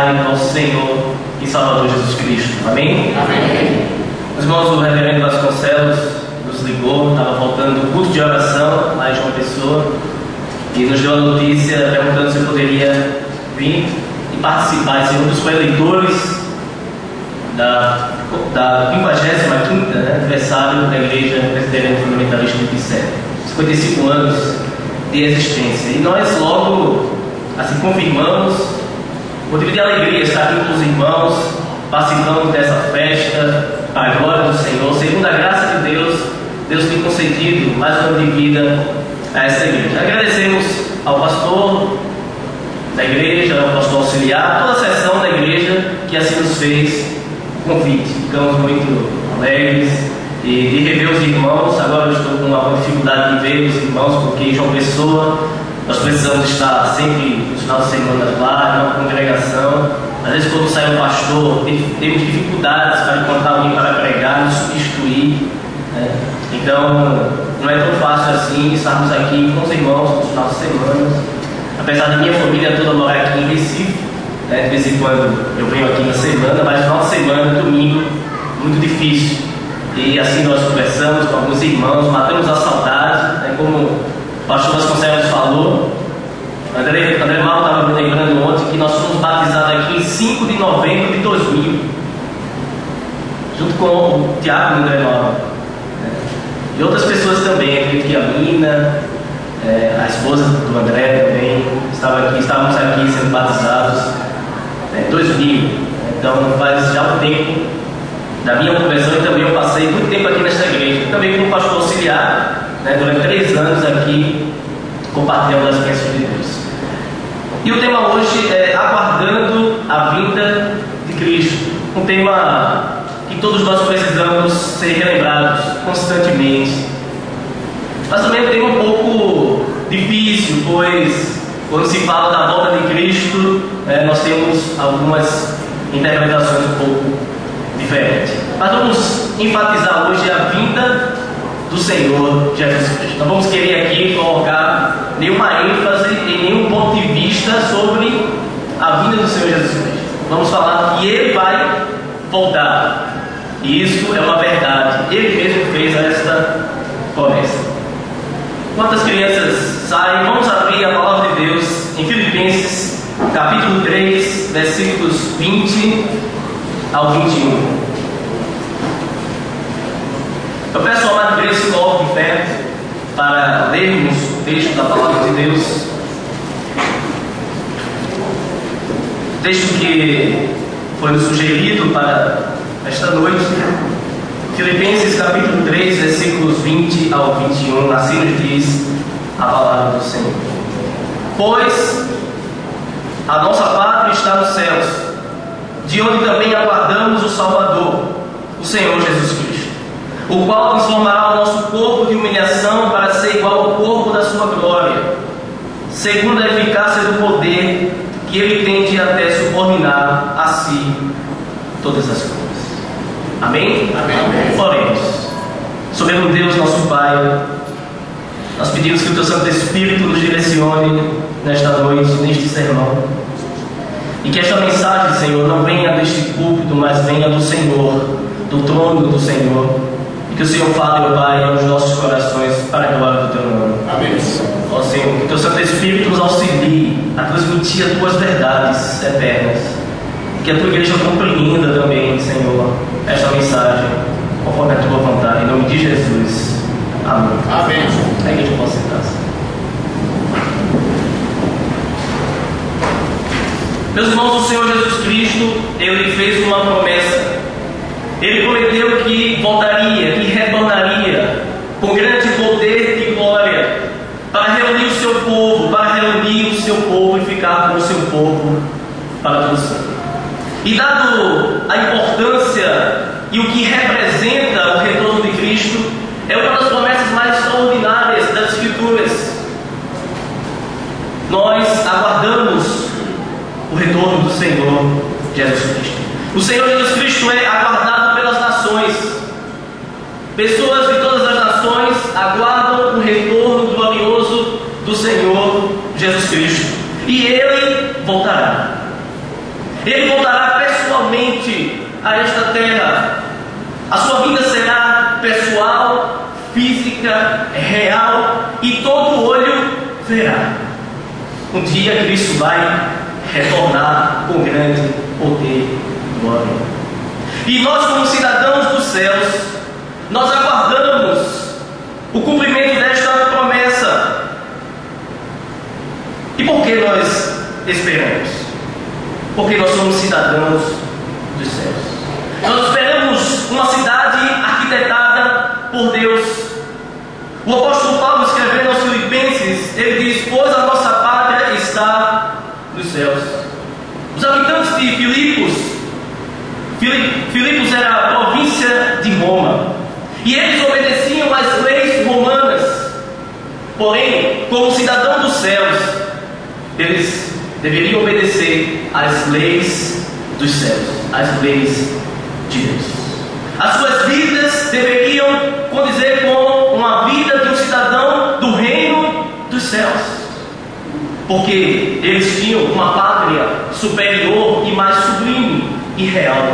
Pai, nosso Senhor e Salvador Jesus Cristo. Amém? Amém. Os irmãos do reverendo Vasconcelos nos ligou, estava faltando culto de oração lá em João Pessoa, e nos deu a notícia perguntando se eu poderia vir e participar, ser um dos coeleitores da 55ª aniversário da Igreja Presbiteriana Fundamentalista de Pissé, 55 anos de existência. E nós logo assim confirmamos, motivo de alegria estar aqui com os irmãos, participando dessa festa, para a glória do Senhor. Segundo a graça de Deus, Deus tem concedido mais um ano de vida a essa igreja. Agradecemos ao pastor da igreja, ao pastor auxiliar, toda a sessão da igreja que assim nos fez o convite. Ficamos muito alegres de rever os irmãos. Agora eu estou com alguma dificuldade de ver os irmãos, porque em João Pessoa nós precisamos estar sempre no final de semana lá, na congregação. Às vezes, quando sai um pastor, temos dificuldades para encontrar alguém para pregar, nos substituir, né? Então, não é tão fácil assim estarmos aqui com os irmãos no final de semana. Apesar de minha família toda morar aqui em Recife, né? De vez em quando eu venho aqui na semana, mas no final de semana, domingo, muito difícil. E assim nós conversamos com alguns irmãos, matamos a saudade, né? Como o pastor Vasconcelos falou, André Mal estava me lembrando ontem que nós fomos batizados aqui em 5 de novembro de 2000, junto com o Tiago André Mal, né? E outras pessoas também, acredito que a Mina, a esposa do André também, estávamos aqui sendo batizados em 2000. Então faz já um tempo da minha conversão, e também eu passei muito tempo aqui nesta igreja, também como pastor auxiliar, né, durante 3 anos aqui, compartilhando as bênçãos de Deus. E o tema hoje é aguardando a vinda de Cristo, um tema que todos nós precisamos ser relembrados constantemente, mas também é um tema um pouco difícil, pois quando se fala da volta de Cristo, nós temos algumas interpretações um pouco diferentes. Mas vamos enfatizar hoje a vinda do Senhor Jesus Cristo. Não vamos querer aqui colocar nenhuma ênfase em nenhum ponto de vista sobre a vinda do Senhor Jesus Cristo. Vamos falar que Ele vai voltar, e isso é uma verdade. Ele mesmo fez esta promessa. Quantas crianças saem? Vamos abrir a palavra de Deus em Filipenses capítulo 3, versículos 20 ao 21. Eu peço ao amado Deus que coloque em pé para lermos o texto da palavra de Deus. O texto que foi nos sugerido para esta noite, Filipenses capítulo 3, versículos 20 ao 21, assim nos diz a palavra do Senhor. Pois a nossa pátria está nos céus, de onde também aguardamos o Salvador, o Senhor Jesus Cristo, o qual transformará o nosso corpo de humilhação para ser igual ao corpo da sua glória, segundo a eficácia do poder que Ele tem de até subordinar a si todas as coisas. Amém? Amém. Oremos. Soberano Deus, nosso Pai, nós pedimos que o Teu Santo Espírito nos direcione nesta noite, neste sermão, e que esta mensagem, Senhor, não venha deste púlpito, mas venha do Senhor, do trono do Senhor. Que o Senhor fale, ó Pai, aos nossos corações para a glória do Teu nome. Amém. Ó Senhor, que o Teu Santo Espírito nos auxilie a transmitir as Tuas verdades eternas. Que a Tua igreja compreenda também, Senhor, esta mensagem, conforme a Tua vontade. Em nome de Jesus. Amém. Amém. A igreja pode sentar-se. Meus irmãos, o Senhor Jesus Cristo, Ele fez uma promessa. Ele prometeu que voltaria, que retornaria com grande poder e glória para reunir o seu povo e ficar com o seu povo para todo sempre. E dado a importância e o que representa o retorno de Cristo, é uma das promessas mais extraordinárias das Escrituras. Nós aguardamos o retorno do Senhor Jesus Cristo. O Senhor Jesus Cristo é aguardado pelas nações. Pessoas de todas as nações aguardam o retorno glorioso do Senhor Jesus Cristo. E Ele voltará. Ele voltará pessoalmente a esta terra. A sua vinda será pessoal, física, real, e todo olho verá. Um dia Cristo vai retornar com grande poder e glória. E nós, como cidadãos dos céus, nós aguardamos o cumprimento desta promessa. E por que nós esperamos? Porque nós somos cidadãos dos céus. Nós esperamos uma cidade arquitetada por Deus. O apóstolo Paulo, escrevendo aos Filipenses, ele diz: pois a nossa pátria está nos céus. Os habitantes de Filipos era a província de Roma, e eles obedeciam às leis romanas. Porém, como cidadão dos céus, eles deveriam obedecer às leis dos céus, às leis de Deus. As suas vidas deveriam condizer com uma vida de um cidadão do reino dos céus, porque eles tinham uma pátria superior e mais sublime e real.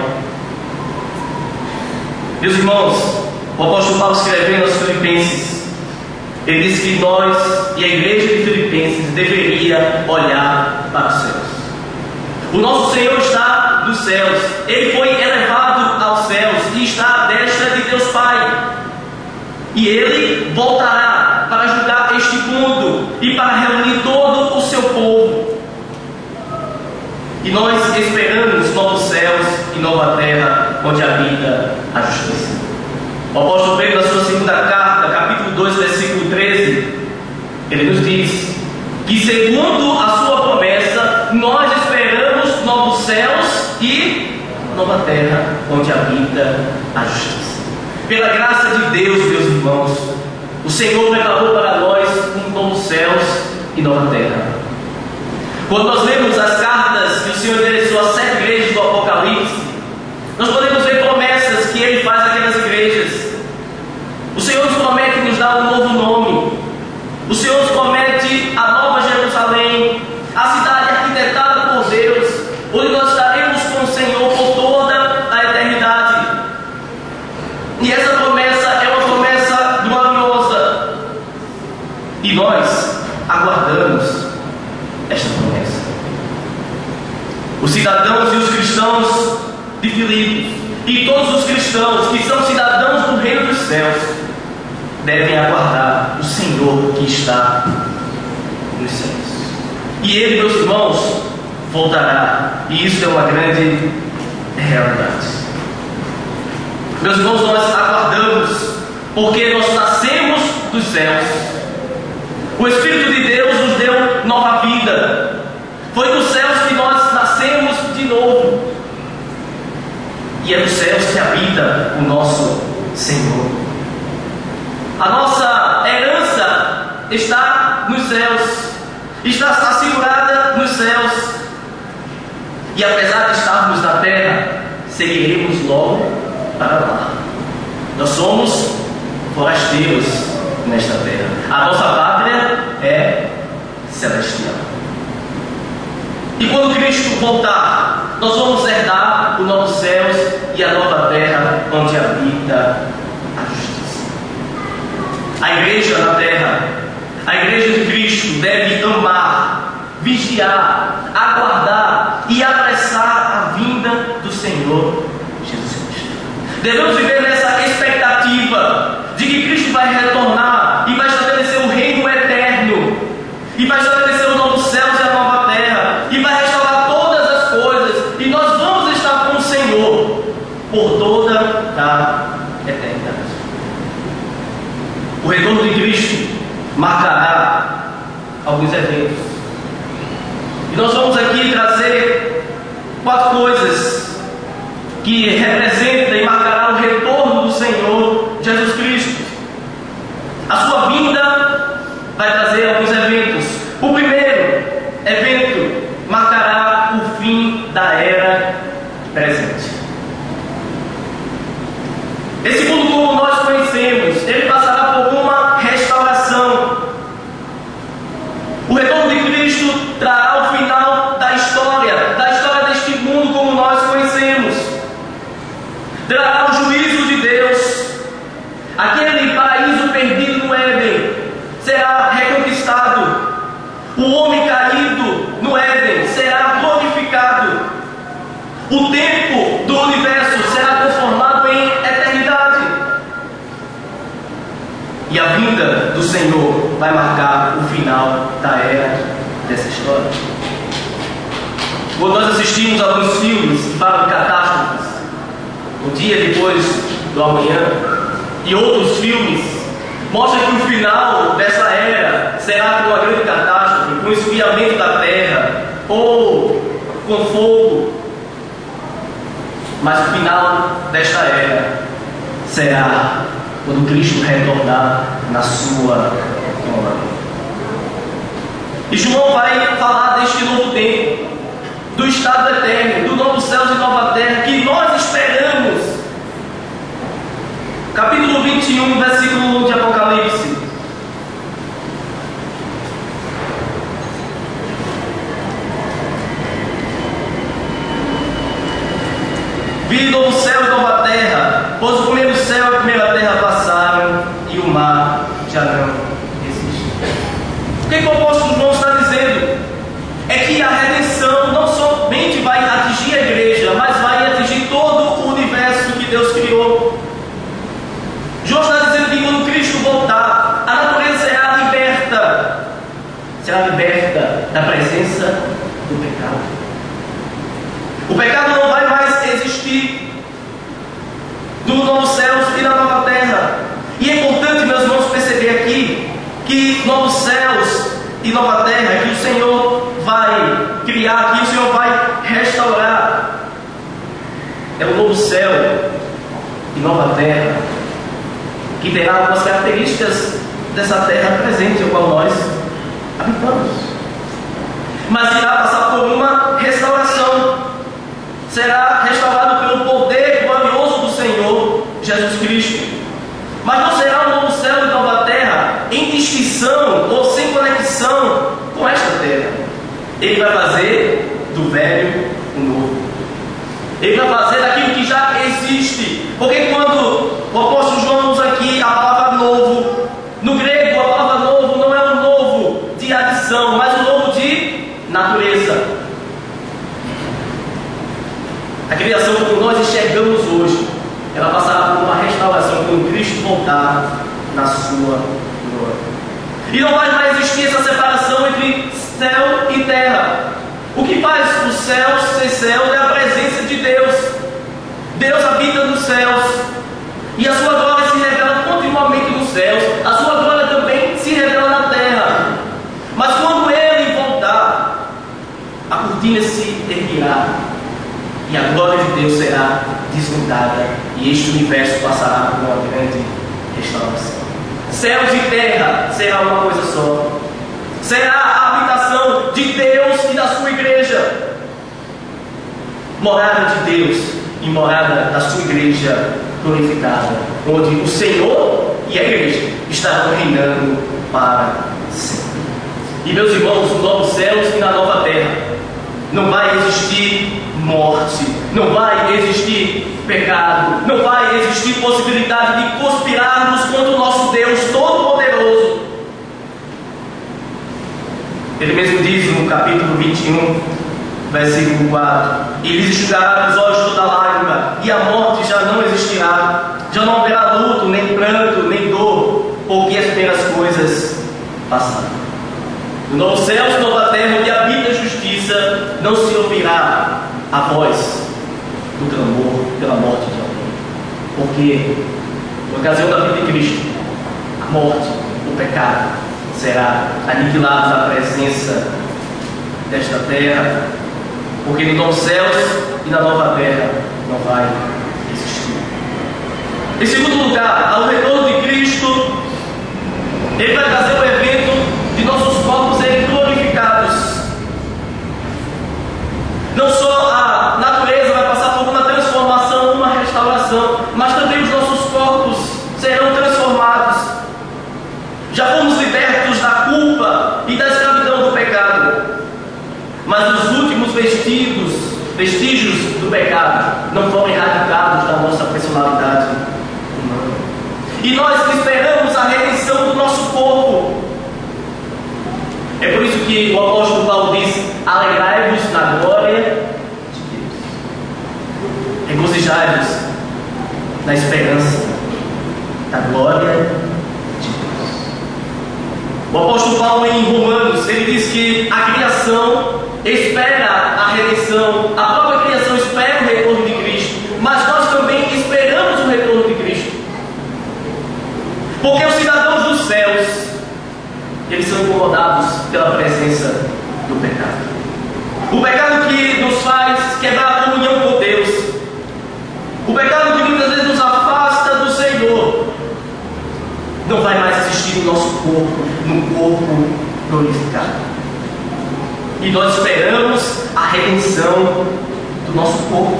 Meus irmãos, o apóstolo Paulo, escrevendo aos Filipenses, ele diz que nós e a igreja de Filipenses deveria olhar para os céus. O nosso Senhor está nos céus. Ele foi elevado aos céus e está à destra de Deus Pai. E Ele voltará para julgar este mundo e para reunir todo o seu povo. E nós esperamos novos céus e nova terra, onde habita a justiça. O apóstolo Pedro, na sua segunda carta, capítulo 2, versículo 13, ele nos diz que, segundo a sua promessa, nós esperamos novos céus e nova terra, onde habita a justiça. Pela graça de Deus, meus irmãos, o Senhor preparou para nós novos céus e nova terra. Quando nós lemos as cartas que o Senhor endereçou às 7 igrejas do Apocalipse, nós podemos ver promessas que Ele faz àquelas igrejas. O Senhor nos promete nos dar um novo nome. O Senhor nos promete a nova Jerusalém, a cidade arquitetada por Deus, onde nós estaremos com o Senhor por toda a eternidade. E essa promessa é uma promessa gloriosa. E nós aguardamos esta promessa. Os cidadãos e os cristãos de Filipos e todos os cristãos que são cidadãos do reino dos céus devem aguardar o Senhor que está nos céus. E Ele, meus irmãos, voltará. E isso é uma grande realidade. Meus irmãos, nós aguardamos porque nós nascemos dos céus. O Espírito de Deus nos deu nova vida. Foi dos céus que nós nascemos de novo. E é dos céus que habita o nosso Senhor. A nossa herança está nos céus, está assegurada nos céus. E apesar de estarmos na terra, seguiremos logo para lá. Nós somos forasteiros nesta terra. A nossa pátria é celestial. E quando Cristo voltar, nós vamos herdar os novos céus e a nova terra onde habita a justiça. A igreja na terra, a igreja de Cristo deve amar, vigiar, aguardar e apressar a vinda do Senhor Jesus Cristo. Devemos viver nessa expectativa de que Cristo vai retornar e vai estabelecer o reino eterno, e vai estabelecer os novos céus e a nova terra, e vai restaurar todas as coisas, e nós vamos estar com o Senhor por toda a eternidade. O retorno de Cristo marcará alguns eventos. E nós vamos aqui trazer 4 coisas que representam e marcará o retorno do Senhor Jesus Cristo. A sua vinda vai trazer alguns eventos. O primeiro evento marcará o fim da era presente. Esse mundo como nós conhecemos, ele passará por uma restauração. O retorno de Cristo trará o final da história deste mundo da era dessa história. Quando nós assistimos a alguns filmes que falam de catástrofes, o dia depois do amanhã, e outros filmes mostram que o final dessa era será com uma grande catástrofe, com o esfriamento da terra, ou com fogo. Mas o final desta era será quando Cristo retornar na sua glória. E João vai falar deste novo tempo, do estado eterno, do novo céu e nova terra que nós esperamos. Capítulo 21, versículo 1 de Apocalipse. Vi novo céu e nova terra, pois o primeiro céu e a primeira terra passaram e o mar já não existe. O que o apóstolo João está dizendo? É que a redenção não somente vai atingir a igreja, mas vai atingir todo o universo que Deus criou. João está dizendo que quando Cristo voltar, a natureza será liberta da presença do pecado. O pecado não vai mais existir no novo céus e na nova terra. E é importante, meus irmãos, perceber aqui que novos céus e nova terra que o Senhor vai criar, que o Senhor vai restaurar, é o novo céu e nova terra que terá algumas características dessa terra presente, a qual nós habitamos, mas irá passar por uma restauração. Será restaurado pelo poder glorioso do Senhor Jesus Cristo. Mas não será um novo céu e nova terra em distinção ou sem conexão com esta terra. Ele vai fazer do velho o novo. Ele vai fazer daquilo que já existe. Porque quando o apóstolo João usa aqui a palavra novo, no grego a palavra novo não é um novo de adição, mas um novo de natureza. A criação como nós enxergamos hoje, ela passará por uma restauração quando Cristo voltar na sua glória. E não vai mais existir essa separação entre céu e terra. O que faz o céu ser céu é a presença de Deus. Deus habita nos céus e a sua glória se revela continuamente nos céus. A sua glória também se revela na terra. Mas quando Ele voltar, a cortina se erguerá e a glória de Deus será desnudada, e este universo passará por uma grande restauração. Céus e terra será uma coisa só. Será a habitação de Deus e da sua igreja. Morada de Deus e morada da sua igreja glorificada, onde o Senhor e a igreja estarão reinando para sempre. E meus irmãos, nos novos céus e na nova terra não vai existir morte, não vai existir pecado, não vai existir possibilidade de conspirarmos contra o nosso Deus Todo-Poderoso. Ele mesmo diz no capítulo 21, versículo 4: e lhes enxugará dos olhos toda lágrima, e a morte já não existirá, já não haverá luto, nem pranto, nem dor, porque as primeiras coisas passaram. No novo céu e nova terra, onde habita a justiça, não se ouvirá a voz do clamor pela morte de alguém. Porque, por ocasião da vida de Cristo, a morte, o pecado, será aniquilado na presença desta terra. Porque nos novos céus e na nova terra não vai existir. Em segundo lugar, ao retorno de Cristo, Ele vai trazer o evento de nossos corpos serem glorificados. Não só a natureza vai passar por uma transformação, uma restauração, mas também os nossos corpos serão transformados. Já fomos libertos da culpa e da escravidão do pecado, mas os últimos vestígios do pecado não foram erradicados da nossa personalidade humana. E nós esperamos a redenção do nosso corpo. É por isso que o apóstolo Paulo diz: alegrai-vos na glória de Deus. Regozijai-vos na esperança da glória de Deus. O apóstolo Paulo, em Romanos, ele diz que a criação espera a redenção, a própria criação espera o retorno de Cristo, mas nós também esperamos o retorno de Cristo, porque os cidadãos dos céus, eles são incomodados pela presença do pecado. O pecado que nos faz quebrar a comunhão com Deus, o pecado que muitas vezes nos afasta do Senhor, não vai mais existir no nosso corpo, no corpo glorificado. E nós esperamos a redenção do nosso corpo.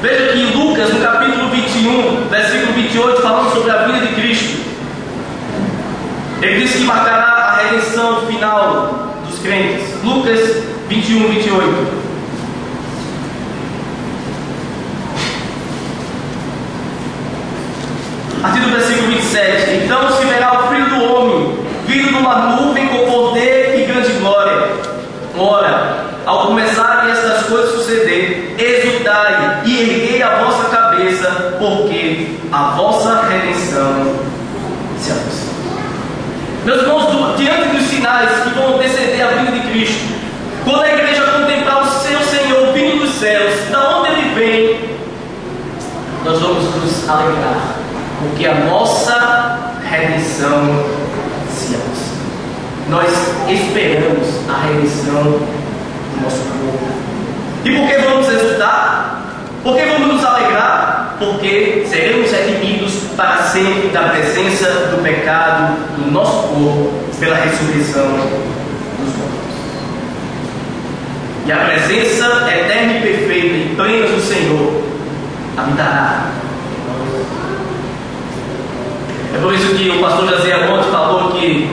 Veja que Lucas, no capítulo 21, versículo 28, falando sobre a vida de Cristo, ele diz que marcará a redenção final dos crentes. Lucas 21, 28. A partir do versículo 27. Então se verá o Filho do Homem vindo numa nuvem com poder e grande glória. Ora, ao começarem estas coisas suceder, exultai e erguei a vossa cabeça, porque a vossa redenção se aproxima. Meus irmãos, diante dos sinais que vão anteceder a vinda de Cristo, quando a igreja contemplar o seu Senhor vindo dos céus, da onde Ele vem, nós vamos nos alegrar, porque a nossa redenção se aproxima. Nós esperamos a redenção do nosso corpo. E por que vamos exultar? Por que vamos nos alegrar? Porque seremos redimidos para sempre da presença do pecado do nosso corpo pela ressurreição dos mortos. E a presença eterna e perfeita e plena do Senhor habitará. É por isso que o pastor José Amonte falou que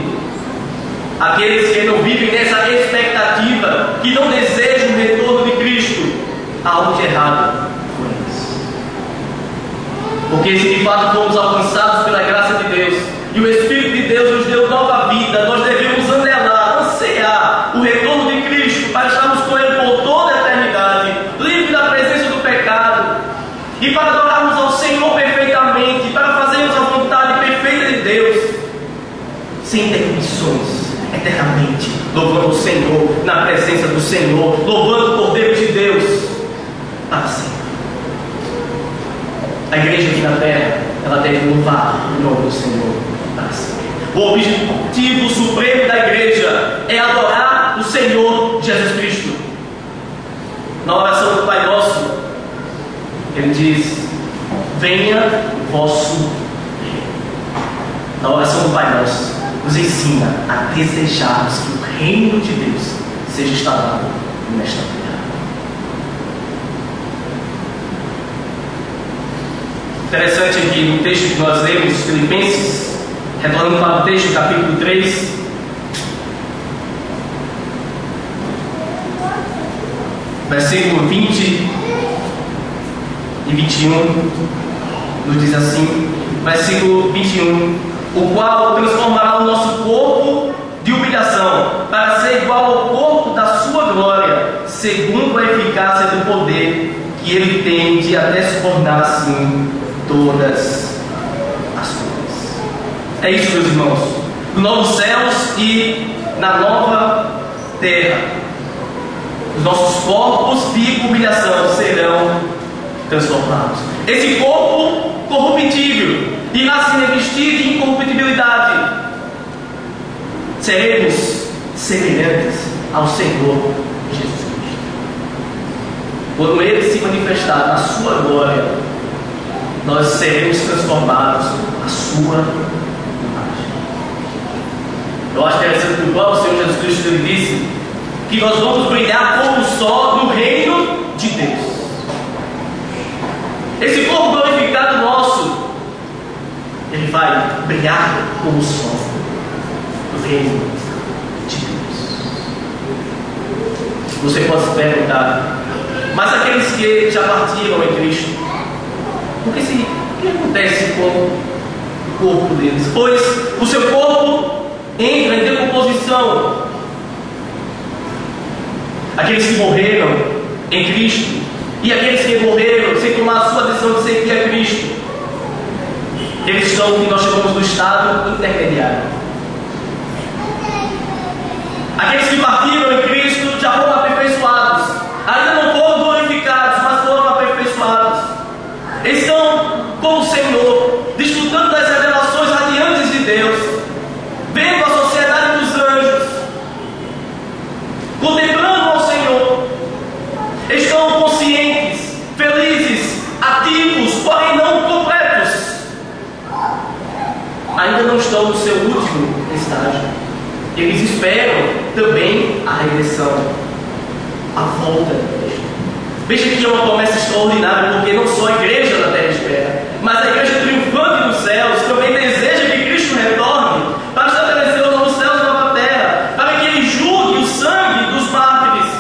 aqueles que não vivem nessa expectativa, que não desejam o retorno de Cristo, há algo de errado com eles. Porque se de fato fomos alcançados pela graça de Deus e o Espírito de Deus nos deu nova vida, nós devemos ansear o retorno de Cristo para estarmos com Ele por toda a eternidade, livre da presença do pecado e para adorarmos ao Senhor perfeitamente, para fazermos a vontade perfeita de Deus, sem interrupções, eternamente, louvando o Senhor, na presença do Senhor, louvando o Cordeiro de Deus, para sempre. A igreja aqui na terra, ela deve louvar o nome do Senhor para sempre. O objetivo supremo da igreja é adorar o Senhor Jesus Cristo. Na oração do Pai Nosso, Ele diz: venha o vosso reino. Na oração do Pai Nosso, nos ensina a desejarmos que o reino de Deus seja instalado nesta terra. Interessante aqui no texto que nós lemos, Filipenses, retornando para o texto, capítulo 3, versículo 20 e 21, nos diz assim, versículo 21, o qual transformará o nosso corpo de humilhação, para ser igual ao corpo da sua glória, segundo a eficácia do poder que Ele tem de até se tornar assim todas as coisas. É isso, meus irmãos. Nos novos céus e na nova terra, os nossos corpos de humilhação serão transformados. Esse corpo corruptível irá se revestir de incorruptibilidade. Seremos semelhantes ao Senhor Jesus Cristo. Quando Ele se manifestar na sua glória, nós seremos transformados à sua imagem. Eu acho interessante que o próprio Senhor Jesus Cristo ele disse que nós vamos brilhar como o sol no reino de Deus. Esse corpo glorificado nosso, ele vai brilhar como o sol no reino de Deus. Você pode se perguntar, mas aqueles que já partiram em Cristo, o que acontece com o corpo deles? Pois o seu corpo entra em decomposição. Aqueles que morreram em Cristo e aqueles que morreram sem tomar a sua decisão de seguir a Cristo, eles são o que nós chamamos do estado intermediário. Aqueles que partiram em Cristo já foram aperfeiçoados. Ainda não foram glorificados, mas foram aperfeiçoados. Estão com o Senhor, desfrutando das revelações radiantes de Deus, vendo a sociedade dos anjos, contemplando ao Senhor. Estão conscientes, felizes, ativos, porém não completos. Ainda não estão no seu último estágio. Eles esperam também a redenção, a volta. Veja que é uma promessa extraordinária, porque não só a igreja da terra espera, mas a igreja triunfante dos céus também deseja que Cristo retorne para estabelecer os novos céus e nova terra, para que Ele julgue o sangue dos mártires,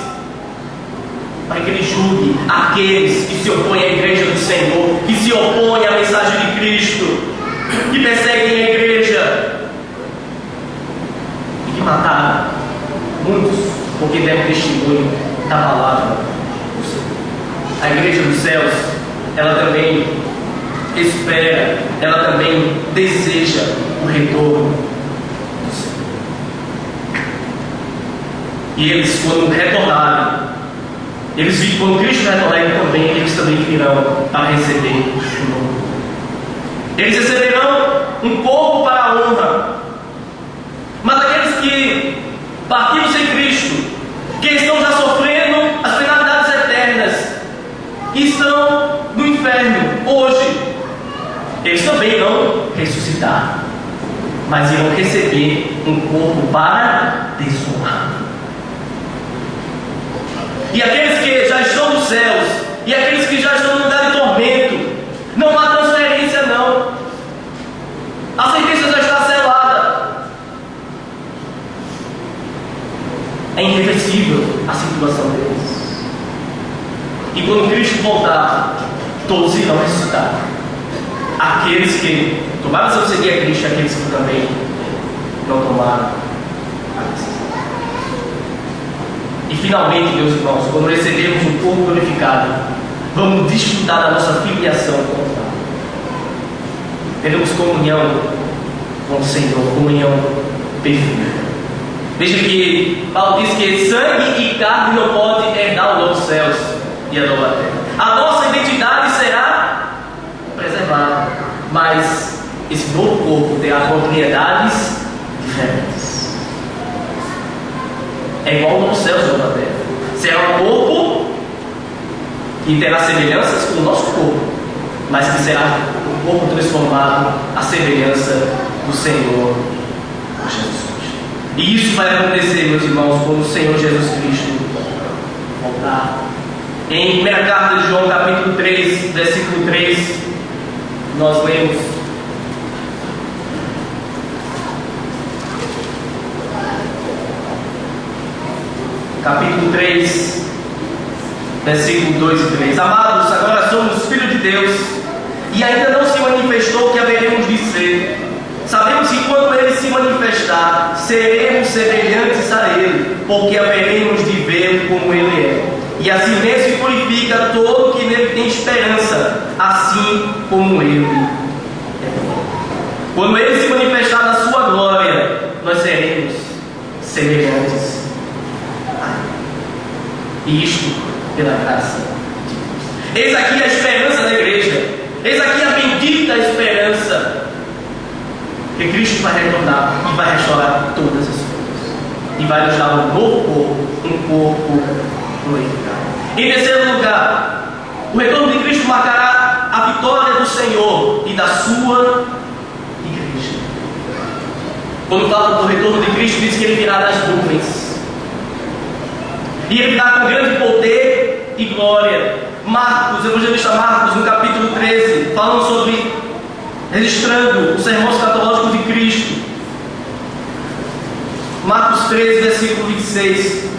para que Ele julgue aqueles que se opõem à igreja do Senhor, que se opõem à mensagem de Cristo, que perseguem a igreja e que mataram muitos porque deram testemunho da palavra do Senhor. A igreja dos céus, ela também espera, ela também deseja o retorno do Senhor. E eles, quando retornarem, quando Cristo retornar, eles também virão para receber o novo. Eles receberão um corpo para a honra. Mas aqueles que partiram sem Cristo, que estão já sofrendo as penalidades eternas, que estão no inferno hoje, eles também vão ressuscitar, mas irão receber um corpo para desonrar. E aqueles que já estão nos céus, e aqueles que já estão no lugar de tormento, não há transferência não. A sentença já está selada. É irreversível a situação deles. E quando Cristo voltar, todos irão ressuscitar. Aqueles que tomaram a decisão de seguir a Cristo e aqueles que também não tomaram a decisão. E finalmente, meus irmãos, quando recebermos um corpo glorificado, vamos desfrutar da nossa filiação com o Pai. Teremos comunhão com o Senhor, comunhão perfeita. Veja que Paulo diz que sangue e carne não podem herdar os novos céus e a nova terra. A nossa identidade será preservada, mas esse novo corpo terá propriedades diferentes. É igual ao novo céu e a nova terra. Será um corpo que terá semelhanças com o nosso corpo, mas que será um corpo transformado à semelhança do Senhor Jesus. E isso vai acontecer, meus irmãos, quando o Senhor Jesus Cristo voltar. Em 1 carta de João, capítulo 3, versículo 3, nós lemos: capítulo 3, versículo 2 e 3. Amados, agora somos filhos de Deus, e ainda não se manifestou o que haveremos de ser. Sabemos que quando Ele se manifestar, seremos semelhantes a Ele, porque haveremos de ver como Ele é. E assim mesmo se purifica todo que nele tem esperança, assim como Ele é. Quando Ele se manifestar na sua glória, nós seremos semelhantes a Ele. E isto pela graça de Deus. Eis aqui a esperança da igreja. Eis aqui a bendita esperança, que Cristo vai retornar e vai restaurar todas as coisas, e vai nos dar um novo corpo, um corpo glorificado. Em terceiro lugar, o retorno de Cristo marcará a vitória do Senhor e da sua igreja. Quando fala do retorno de Cristo, diz que Ele virá das nuvens, e Ele virá com grande poder e glória. Marcos, o evangelista Marcos, no capítulo 13, falando sobre, registrando o sermão escatológico de Cristo. Marcos 13, versículo 26.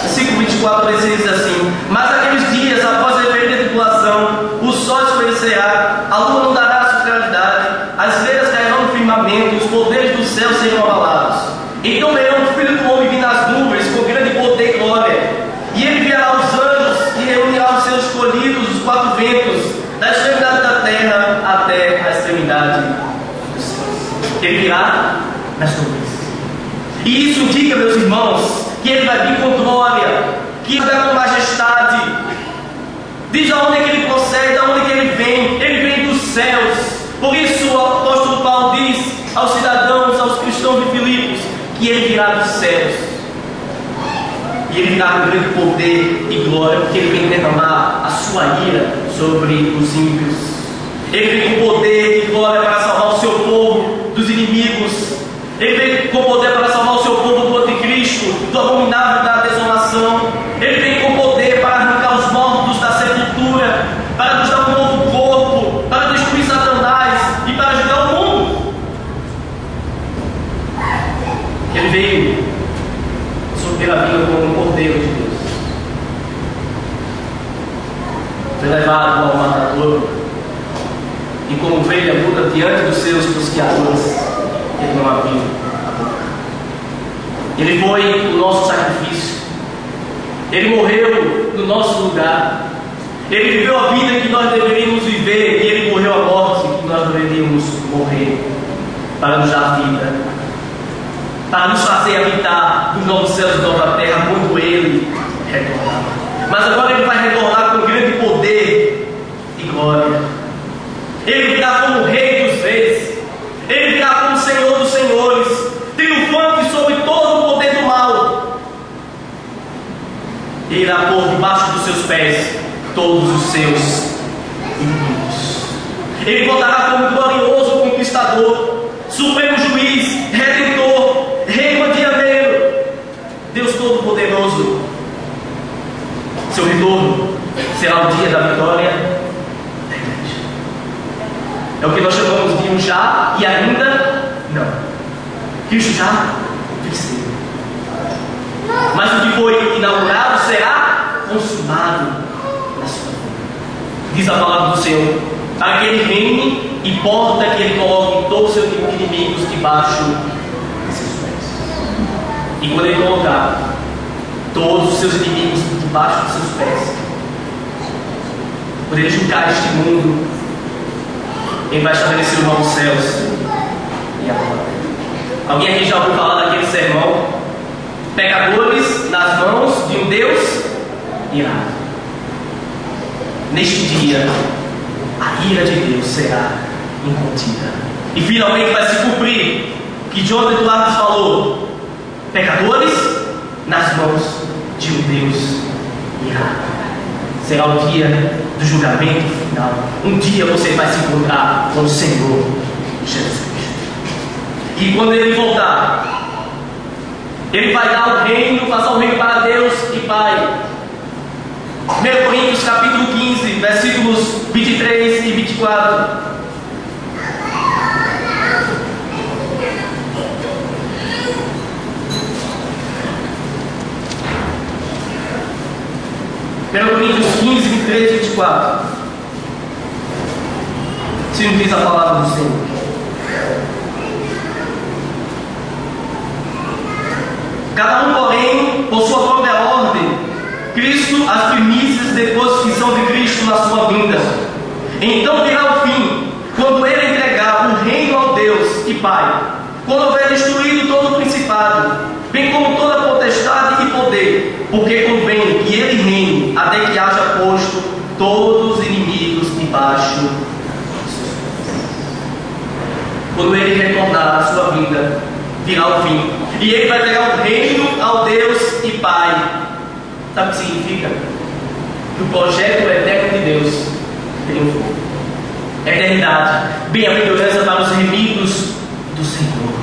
Versículo 24 diz assim: mas aqueles dias, após a referida tribulação, o sol escurecerá, a lua não dará a sua claridade, as estrelas cairão no firmamento, e os poderes do céu serão abalados. Então verão o Filho do Homem vir nas nuvens com grande poder e glória, e Ele enviará os anjos e reunirá os seus escolhidos, os quatro majestade dos céus. Ele virá nas nuvens. E isso indica, meus irmãos, que ele vai vir com glória, que ele vai com majestade. Diz aonde é que ele procede, aonde é que ele vem dos céus. Por isso o apóstolo Paulo diz aos cidadãos, aos cristãos de Filipos, que ele virá dos céus. E ele virá com grande poder e glória, porque ele vem derramar a sua ira sobre os ímpios. Ele vem com poder e glória para salvar o seu povo dos inimigos. Ele vem com poder para salvar o seu povo do anticristo, do abominável da desolação. Ele vem com poder para arrancar os mortos da sepultura, para nos dar um novo corpo, para destruir Satanás e para julgar o mundo. Ele veio sobre a vida como um cordeiro de Deus. Foi levado ao matador e como ovelha muda diante dos seus tosqueadores. Ele não abriu a boca. Ele foi o nosso sacrifício. Ele morreu no nosso lugar. Ele viveu a vida que nós deveríamos viver e ele morreu a morte que nós deveríamos morrer para nos dar vida, para nos fazer habitar nos novos céus e nova terra quando ele retornar. Mas agora ele vai retornar com grande poder e glória. Ele virá como Rei dos Reis. Ele virá como Senhor dos Senhores, triunfante sobre todo o poder do mal. Ele irá pôr debaixo dos seus pés todos os seus inimigos. Ele voltará como glorioso conquistador, supremo juiz, redentor, rei mantianeiro, Deus Todo-Poderoso. Seu retorno será o dia da vitória da igreja. É o que nós chamamos de um já e ainda não. Cristo já venceu. Mas o que foi inaugurado será consumado na sua vida. Diz a palavra do Senhor, para que ele reine, importa que ele coloque todos os seus inimigos debaixo de seus pés. E quando ele colocar todos os seus inimigos debaixo de seus pés, quando ele julgar este mundo, ele vai estabelecer os novos céus e a terra. Alguém aqui já ouviu falar daquele sermão? Pecadores nas mãos de um Deus irado. Neste dia, a ira de Deus será incontida. E finalmente vai se cumprir o que John Eduardo falou: pecadores nas mãos de um Deus irado. Será o dia do julgamento final. Um dia você vai se encontrar com o Senhor Jesus Cristo. E quando ele voltar, ele vai dar o reino, passar o reino para Deus e Pai. 1 Coríntios capítulo 15, versículos 23 e 24. Coríntios 15, 23 e 24. Se não diz a palavra do Senhor. Cada um, porém, por sua própria ordem, Cristo as primícias depois que são de Cristo na sua vinda. Então virá o fim, quando ele entregar o reino ao Deus e Pai, quando houver destruído todo o principado, bem como toda potestade e poder, porque convém que ele reine até que haja posto todos os inimigos debaixo dos seus pés. Quando ele retornar à sua vinda, virá o fim, e ele vai entregar o reino ao Deus e Pai. Sabe o que significa? Que o projeto eterno de Deus triunfou. Eternidade, bem-aventurança para os remidos do Senhor.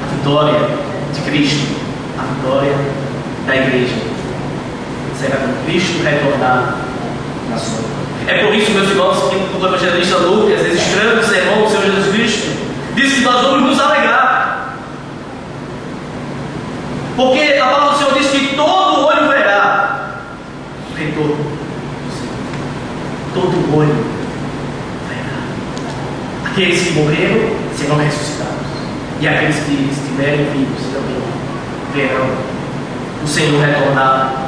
A vitória de Cristo, a vitória da igreja, será quando Cristo retornar na sua vida. É por isso, meus irmãos, que o evangelista Lucas, registrando o sermão do Senhor Jesus Cristo, diz que nós vamos nos alegrar. Porque a palavra do Senhor diz que todo olho verá o retorno do Senhor. Todo olho verá. Aqueles que morreram serão ressuscitados. E aqueles que estiverem vivos também verão o Senhor retornar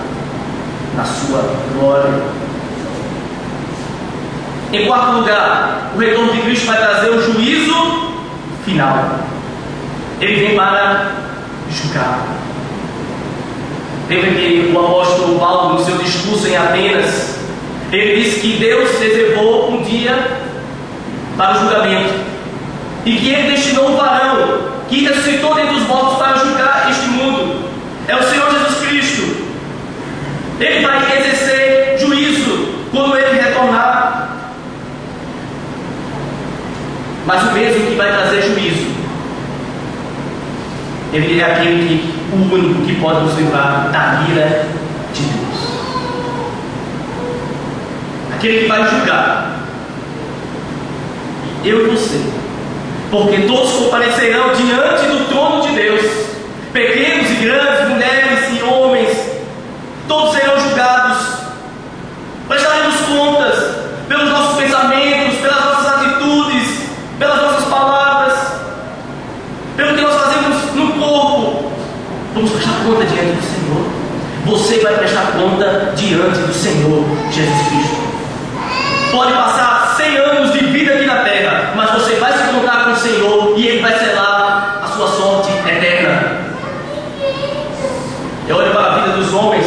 na sua glória. Em quarto lugar, o retorno de Cristo vai trazer o juízo final. Ele vem para julgar. Lembra que o apóstolo Paulo, no seu discurso em Atenas, ele disse que Deus reservou um dia para o julgamento, e que ele destinou um varão que ressuscitou dentre os mortos para julgar este mundo. É o Senhor Jesus Cristo. Ele vai exercer juízo quando ele retornar. Mas o mesmo que vai trazer juízo, ele é o único que pode nos livrar da ira de Deus. Aquele que vai julgar eu e você, porque todos comparecerão diante do trono de Deus, pequenos e grandes, mulheres e homens, todos serão julgados. Prestaremos contas pelos nossos pensamentos, pelas nossas atitudes, pelas nossas palavras, pelo que nós fazemos no corpo. Vamos prestar conta diante do Senhor. Você vai prestar conta diante do Senhor Jesus Cristo. Pode passar 100 anos de vida aqui na terra, mas você vai se encontrar com o Senhor e Ele vai selar a sua sorte eterna. Eu olho para a vida dos homens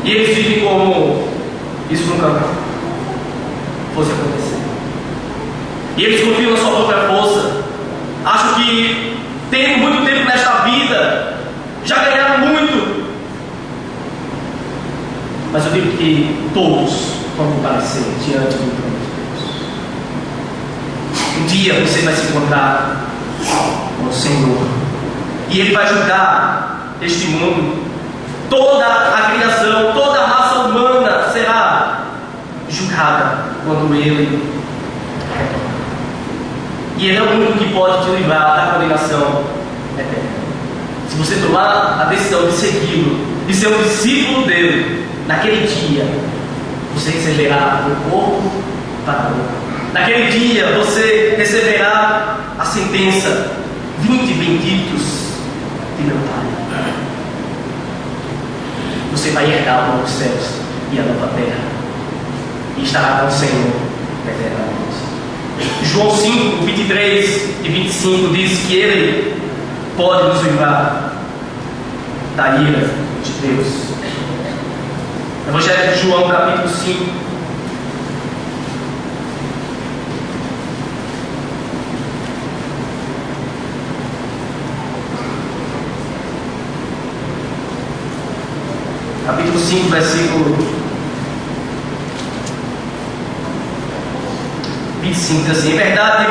e eles vivem como isso nunca fosse acontecer. E eles confiam na sua própria força. Acham que, tendo muito tempo nesta vida, já ganharam muito. Mas eu digo que todos vão comparecer diante do trono de Deus. Um dia você vai se encontrar com o Senhor, e Ele vai julgar este mundo. Toda a criação, toda a raça humana será julgada quando Ele retornar. E Ele é o único que pode te livrar da condenação eterna. Se você tomar a decisão de segui-lo, de ser um discípulo dele, naquele dia você receberá o corpo para o corpo. Naquele dia você receberá a sentença: 20 benditos de meu Pai. Você vai herdar os novos céus e a nova terra, e estará com o Senhor eternamente. João 5, 23 e 25 diz que Ele pode nos livrar da ira de Deus. Evangelho de João, capítulo 5. Capítulo 5, versículo 25, diz assim: em verdade,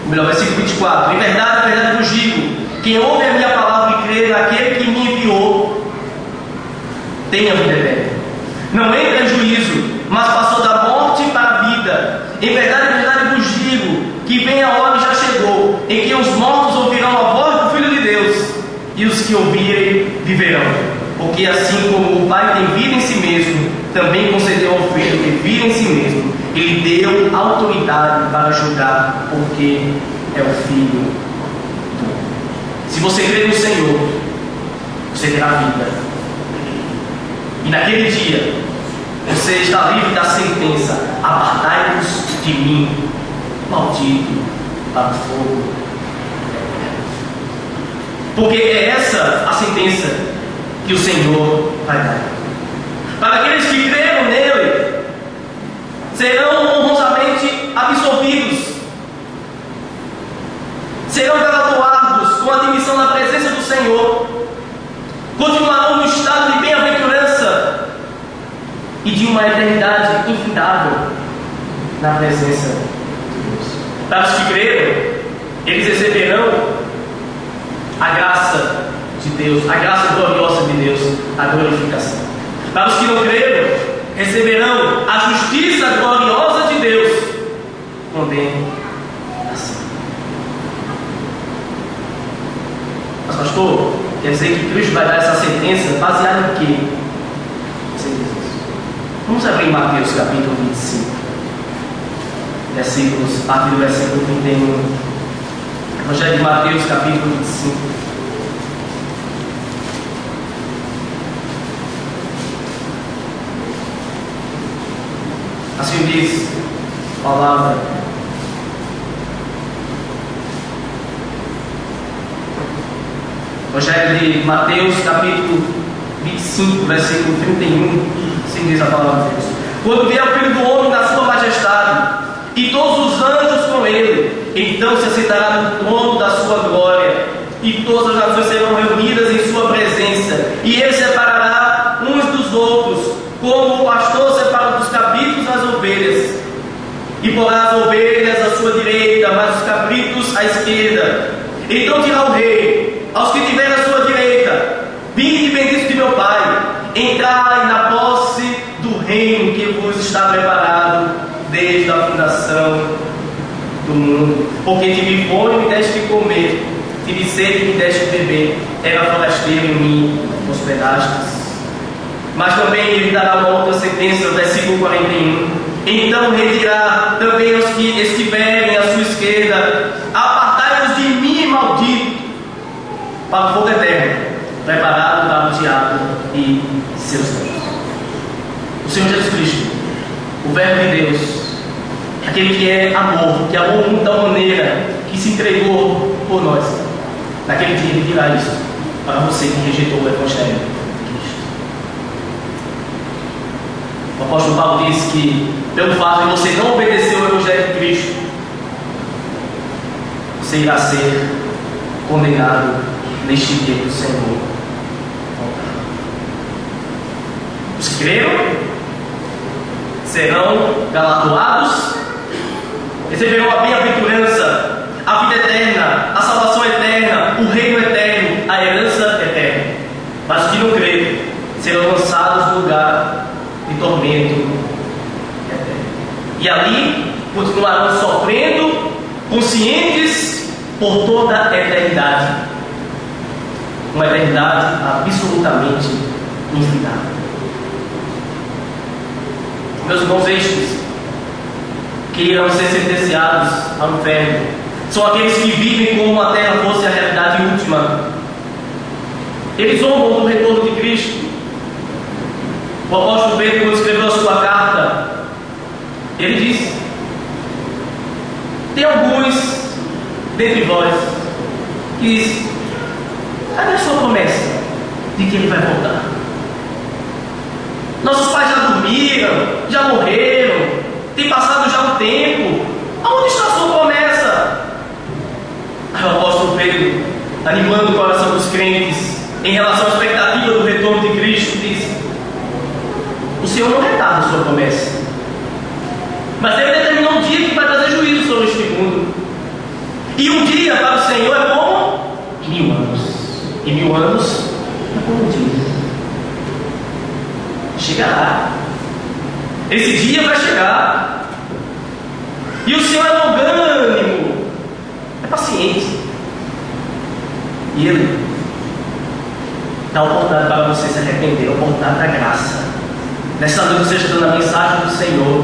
melhor, versículo 24: em verdade vos digo, quem ouve a minha palavra e crê naquele que me enviou, tem a vida eterna. Não entra em juízo, mas passou da morte para a vida. Em verdade vos digo, que vem a hora e já chegou, em que os mortos ouvirão a voz do Filho de Deus, e os que ouvirem viverão. Porque assim como o Pai tem vida em si mesmo, também concedeu ao Filho que vive em si mesmo. Ele deu autoridade para julgar, porque é o Filho do homem. Se você crê no Senhor, você terá vida. E naquele dia, você está livre da sentença: apartai-vos de mim, maldito, para o fogo. Porque é essa a sentença que o Senhor vai dar. Para aqueles que creram nele, serão honrosamente absolvidos, serão galardoados com a admissão na presença do Senhor, continuarão no estado de bem-aventurança e de uma eternidade infindável na presença de Deus. Para os que creram, eles receberão a graça de Deus, a graça gloriosa de Deus, a glorificação. Para os que não creram, receberão a justiça gloriosa de Deus, condenação. Mas pastor, quer dizer que Cristo vai dar essa sentença baseada em quê? Você diz isso. Vamos abrir Mateus capítulo 25, versículos, a partir do versículo 31. Evangelho de Mateus capítulo 25. Assim diz a palavra. Evangelho de Mateus, capítulo 25, versículo 31, assim diz a palavra de Deus. Quando vier o Filho do Homem na sua majestade, e todos os anjos com ele, então se assentará no trono da sua glória, e todas as nações serão reunidas em sua presença, e ele separará uns dos outros, como o pastor separa dos cabritos as ovelhas, e porá as ovelhas à sua direita, mas os cabritos à esquerda. Então dirá o rei aos que tiverem à sua direita: vinde, benditos de meu Pai, entrai na posse do reino que vos está preparado desde a fundação do mundo. Porque tive fome e me deste de comer, tive sede e me deste de beber, era forasteiro em mim, hospedastes. Mas também ele dará uma outra sentença, versículo 41. Então retirá também os que estiverem à sua esquerda: apartai-vos de mim, maldito, para o fogo eterno, preparado para o diabo e seus anjos. O Senhor Jesus Cristo, o Verbo de Deus, aquele que é amor, que amou de tal maneira que se entregou por nós, naquele dia ele dirá isso para você que rejeitou o Evangelho de Cristo. O apóstolo Paulo diz que, pelo fato de você não obedecer o Evangelho de Cristo, você irá ser condenado neste dia do Senhor. Os que creram serão galardoados, receberão a bem-aventurança, a vida eterna, a salvação eterna, o reino eterno, a herança eterna. Mas os que não creram serão lançados no lugar de tormento eterno. E ali continuarão sofrendo, conscientes por toda a eternidade. Uma eternidade absolutamente infindável. Meus irmãos, estes que irão ser sentenciados ao inferno são aqueles que vivem como a terra fosse a realidade última. Eles zombam do retorno de Cristo. O apóstolo Pedro, quando escreveu a sua carta, ele disse: tem alguns dentre vós que dizem: cadê a sua promessa de que ele vai voltar? Nossos pais já dormiram, já morreram, tem passado já um tempo. Aonde está a sua promessa? Aí o apóstolo Pedro, animando o coração dos crentes em relação à expectativa do retorno de Cristo, diz: o Senhor não retarda a sua promessa, mas Ele determinou um dia que vai trazer juízo sobre este mundo. E um dia para o Senhor é como 1000 anos, e 1000 anos é como um dia. Chegará. Esse dia vai chegar. E o Senhor é longânimo, é paciente. E Ele dá a oportunidade para você se arrepender, a oportunidade da graça. Nesta noite você está dando a mensagem do Senhor.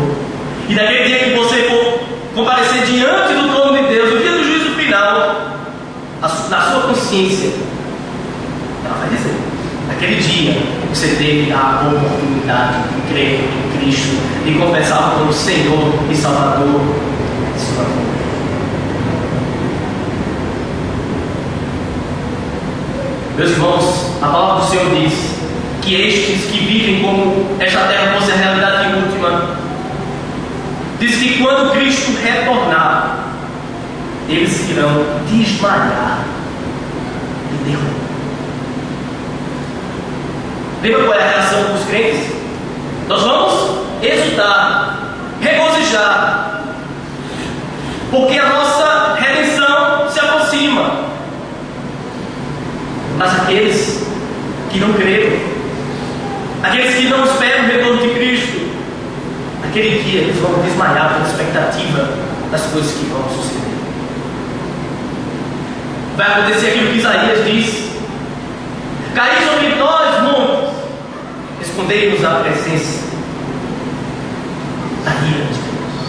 E naquele dia que você for comparecer diante do trono de Deus, no dia do juízo final, na sua consciência, ela vai dizer: naquele dia você teve a oportunidade de crer em Cristo e confessar como Senhor e Salvador de sua vida. Meus irmãos, a palavra do Senhor diz que estes que vivem como esta terra fosse a realidade última, diz que quando Cristo retornar, eles irão desmaiar e derrubar. Lembra qual é a reação dos crentes? Nós vamos exultar, regozijar, porque a nossa redenção se aproxima. Mas aqueles que não creram, aqueles que não esperam o retorno de Cristo, naquele dia eles vão desmaiar pela expectativa das coisas que vão suceder. Vai acontecer aquilo que Isaías diz: cair sobre nós, montes, escondei-nos a presença da ira de Deus.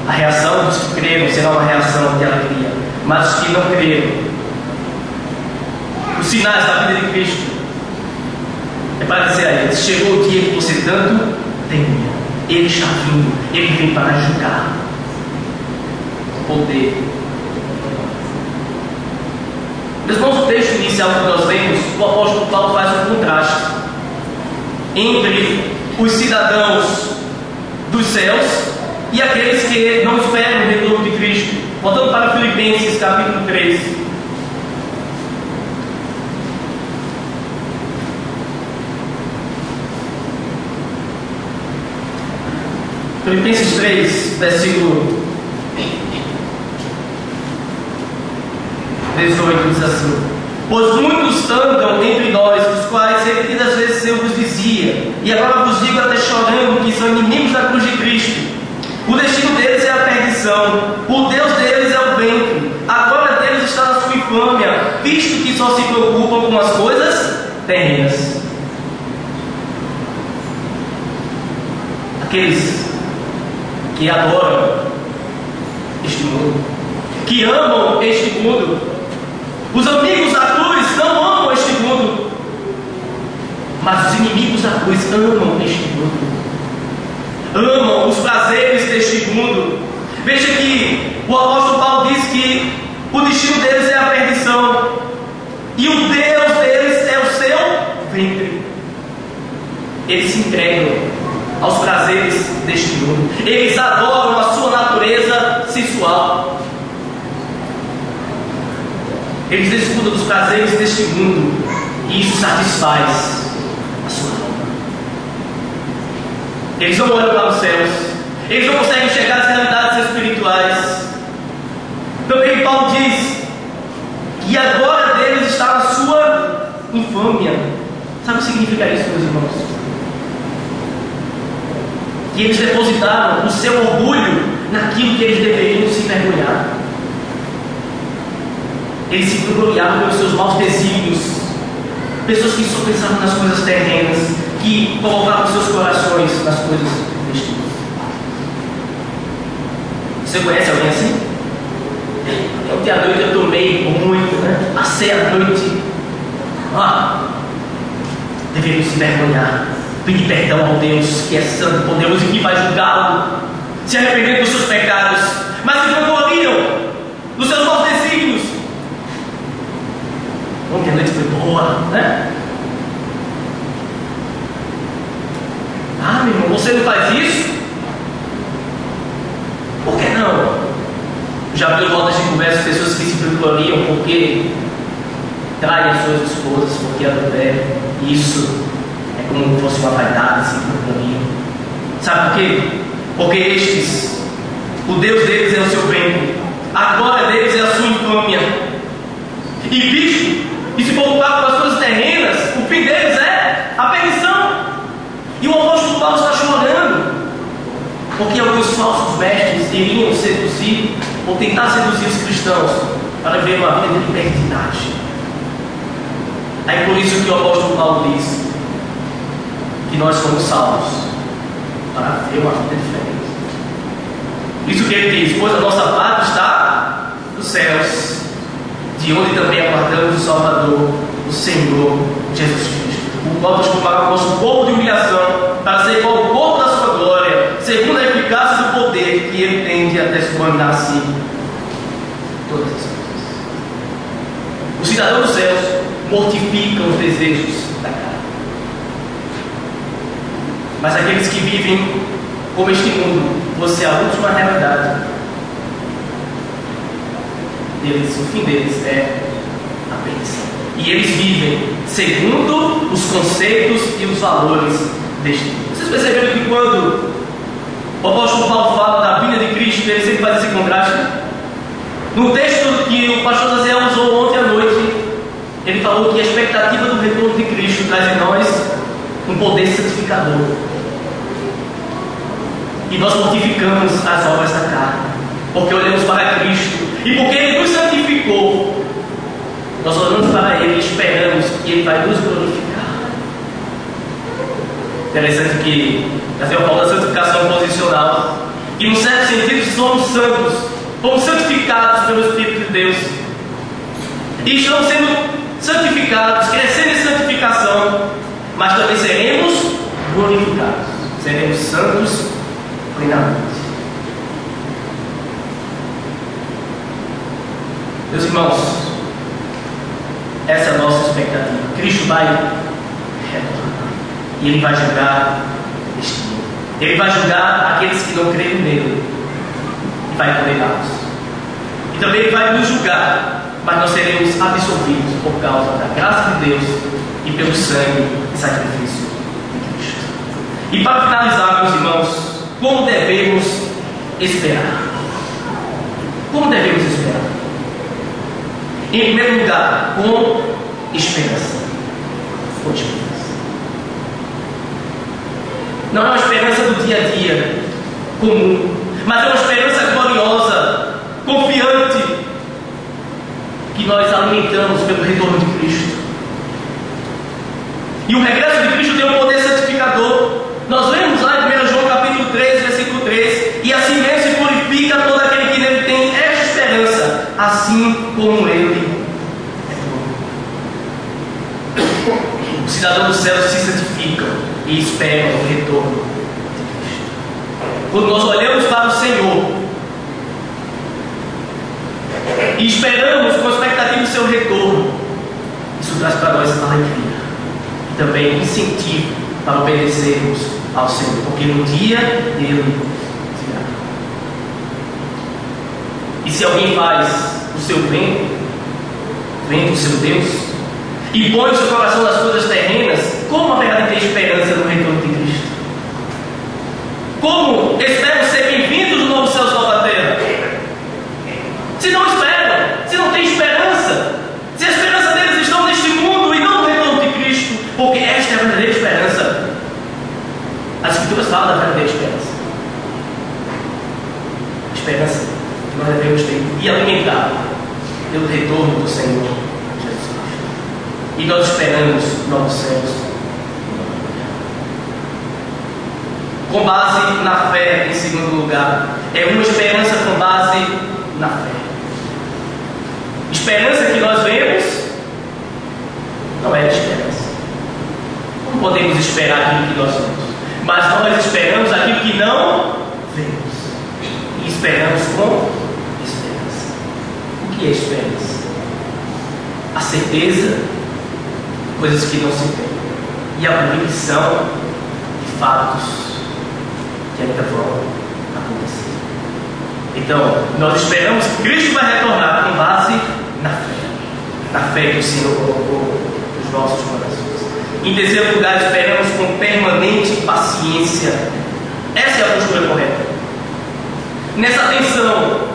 A reação dos que creram será uma reação de alegria, mas os que não creram, os sinais da vida de Cristo é para dizer a eles: chegou o dia que você tanto Tenha. Ele está vindo. Ele vem para julgar. Poder. Meus irmãos, o texto inicial que nós lemos, o apóstolo Paulo faz um contraste entre os cidadãos dos céus e aqueles que não esperam o retorno de Cristo. Voltando para Filipenses capítulo 3. Filipenses 3, versículo 18, diz assim: pois muitos andam entre nós, os quais repetidas vezes eu vos dizia, e agora vos digo até chorando, que são inimigos da cruz de Cristo. O destino deles é a perdição, o Deus deles é o ventre, a glória deles está na sua infâmia, visto que só se preocupam com as coisas terrenas. Aqueles que adoram este mundo, que amam este mundo, os amigos da cruz não amam este mundo, mas os inimigos da cruz amam este mundo, amam os prazeres deste mundo. Veja que o apóstolo Paulo diz que o destino deles é a perdição, e o Deus deles é o seu ventre. Eles se entregam aos prazeres deste mundo, eles adoram a sua natureza sensual, eles desfrutam dos prazeres deste mundo, e isso satisfaz a sua alma. Eles não olham para os céus, eles não conseguem enxergar as realidades espirituais. Também Paulo diz que a glória deles está na sua infâmia. Sabe o que significa isso, meus irmãos? Que eles depositaram o seu orgulho naquilo que eles deveriam se envergonhar. Eles se gloriavam pelos seus maus desígnios. Pessoas que só pensavam nas coisas terrenas, que colocavam seus corações nas coisas deste mundo. Você conhece alguém assim? Ontem à noite eu tomei muito, né? Passei a noite. Deveriam se envergonhar, pedir perdão ao Deus que é santo, poderoso e que vai julgá-lo, se arrepender dos seus pecados, mas se vangloriam dos seus maus desígnios. Ontem a noite foi boa, né? Meu irmão, você não faz isso? Por que não? Já vi rodas de conversa, pessoas que se vangloriam porque traem as suas esposas, porque adulteram. Isso é como se fosse uma vaidade, se vangloriam. Sabe por quê? Porque estes, o Deus deles é o seu ventre, a glória deles é a sua infâmia. E visto que se preocupar com as coisas terrenas, o fim deles é a perdição. E o apóstolo Paulo está chorando, porque alguns falsos mestres iriam seduzir ou tentar seduzir os cristãos para viver uma vida de libertinagem. É por isso que o apóstolo Paulo diz que nós somos salvos para ter uma vida diferente. Isso que ele diz: pois a nossa pátria está nos céus, de onde também aguardamos o Salvador, o Senhor Jesus Cristo, o qual nos comparou ao nosso povo de humilhação, para ser igual ao corpo da sua glória, segundo a eficácia do poder que ele tem de até subordinar a si todas as coisas. Os cidadãos dos céus mortificam os desejos da carne, mas aqueles que vivem como este mundo fosse a última realidade deles, o fim deles é a perdição. E eles vivem segundo os conceitos e os valores deste mundo. Vocês perceberam que quando o apóstolo Paulo fala da vinda de Cristo, ele sempre faz esse contraste? No texto que o pastor Zé usou ontem à noite, ele falou que a expectativa do retorno de Cristo traz em nós um poder santificador. E nós mortificamos as obras da carne, porque olhamos para Cristo, e porque Ele nos santificou, nós olhamos para Ele e esperamos que Ele vai nos glorificar. Interessante que até o Paulo da santificação posicional, e num certo sentido somos santos, fomos santificados pelo Espírito de Deus, e estamos sendo santificados, crescendo em santificação, mas também seremos glorificados. seremos santos plenamente. Meus irmãos, essa é a nossa expectativa. Cristo vai retornar e Ele vai julgar este mundo. Ele vai julgar aqueles que não creem nele e vai condená-los. E também Ele vai nos julgar, mas nós seremos absolvidos por causa da graça de Deus e pelo sangue e sacrifício de Cristo. E para finalizar, meus irmãos, como devemos esperar? Como devemos esperar? Em primeiro lugar, com esperança. Com esperança. Não é uma esperança do dia a dia comum, mas é uma esperança gloriosa, confiante, que nós alimentamos pelo retorno de Cristo. E o regresso de Cristo tem um poder santificador. Nós lemos lá em 1 João capítulo 3, versículo 3: e assim mesmo se purifica todo aquele que nele tem esta esperança, assim como ele é puro. Os cidadãos do céu se santificam e esperam o retorno de Cristo. Quando nós olhamos para o Senhor e esperamos com expectativa o seu retorno, isso traz para nós alegria e também incentivo para obedecermos ao Senhor, porque no dia Ele virá. E se alguém faz o seu bem, vem do seu Deus, e põe o seu coração nas coisas terrenas, como haverá de ter esperança no retorno de Cristo? Como esperam ser bem-vindos no novo céu e nova terra? Se não esperam, se não têm esperança, se a esperança deles está neste mundo e não no retorno de Cristo, porque esta é a verdadeira esperança. As Escrituras falam da verdadeira esperança. A esperança que nós devemos ter e alimentar pelo retorno do Senhor Jesus Cristo. E nós esperamos novos céus. Com base na fé, em segundo lugar, é uma esperança com base na fé. Esperança que nós vemos não é esperança. Não podemos esperar aquilo que nós vemos, mas nós esperamos aquilo que não vemos. E esperamos com esperança. O que é esperança? A certeza de coisas que não se veem e a convicção de fatos que ainda vão acontecer. Então, nós esperamos que Cristo vai retornar com base na fé que o Senhor colocou nos nossos corações. Em terceiro lugar, esperamos com permanente paciência. Essa é a postura correta. Nessa tensão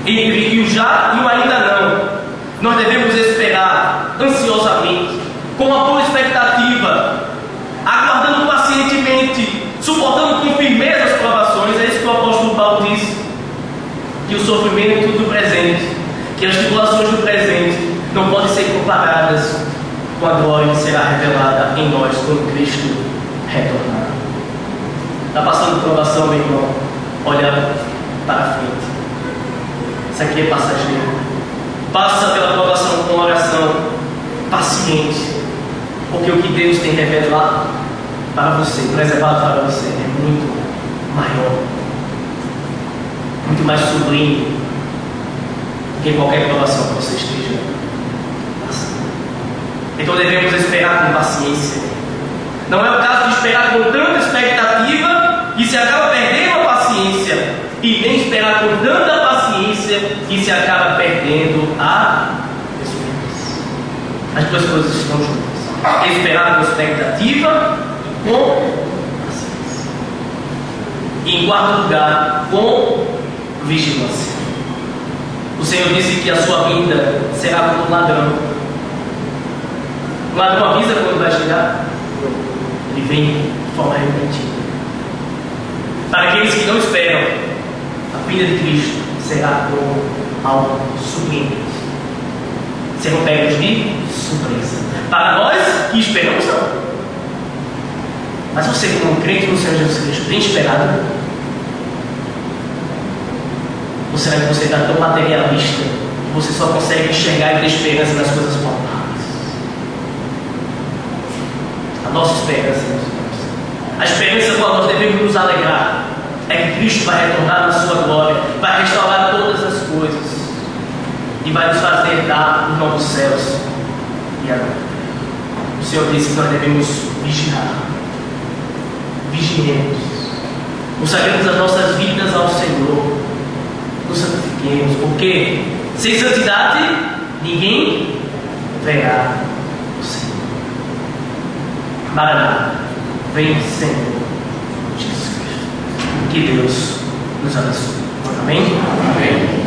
entre o já e o ainda não, nós devemos esperar ansiosamente, com uma boa expectativa, aguardando pacientemente, suportando com firmeza as provações. É isso que o apóstolo Paulo diz, que o sofrimento do presente, que as tribulações do presente não podem ser comparadas com a glória que será revelada em nós quando Cristo retornar. Está passando provação, meu irmão? Olha para frente. Isso aqui é passageiro. Passa pela provação com oração, paciente, porque o que Deus tem revelado para você, preservado para você, é muito maior, muito mais sublime do que qualquer provação que você esteja passando. Então devemos esperar com paciência. Não é o caso de esperar com tanta expectativa e se acaba perdendo a paciência, e nem esperar com tanta paciência e se acaba perdendo a esperança. As duas coisas estão juntas. Esperar com expectativa e com paciência. E em quarto lugar, com vigilância. O Senhor disse que a sua vinda será como um ladrão. O ladrão avisa quando vai chegar. Ele vem de forma repentina. Para aqueles que não esperam, a vinda de Cristo será como algo surpreendente. Serão pegos de surpresa. Para nós que esperamos, não. Mas você, como crente no Senhor Jesus Cristo, tem esperado? Ou será que você está tão materialista que você só consegue enxergar e ter esperança nas coisas palpáveis? A nossa esperança, meus irmãos, A esperança com a qual nós devemos nos alegrar é que Cristo vai retornar na sua glória, vai restaurar todas as coisas e vai nos fazer dar os novos céus e a glória. O Senhor disse que nós devemos vigiar. Vigiemos. Consagremos as nossas vidas ao Senhor. Nos santifiquemos, porque sem santidade ninguém verá o Senhor. Maranata, vem Senhor Jesus Cristo. Que Deus nos abençoe. Amém? Amém.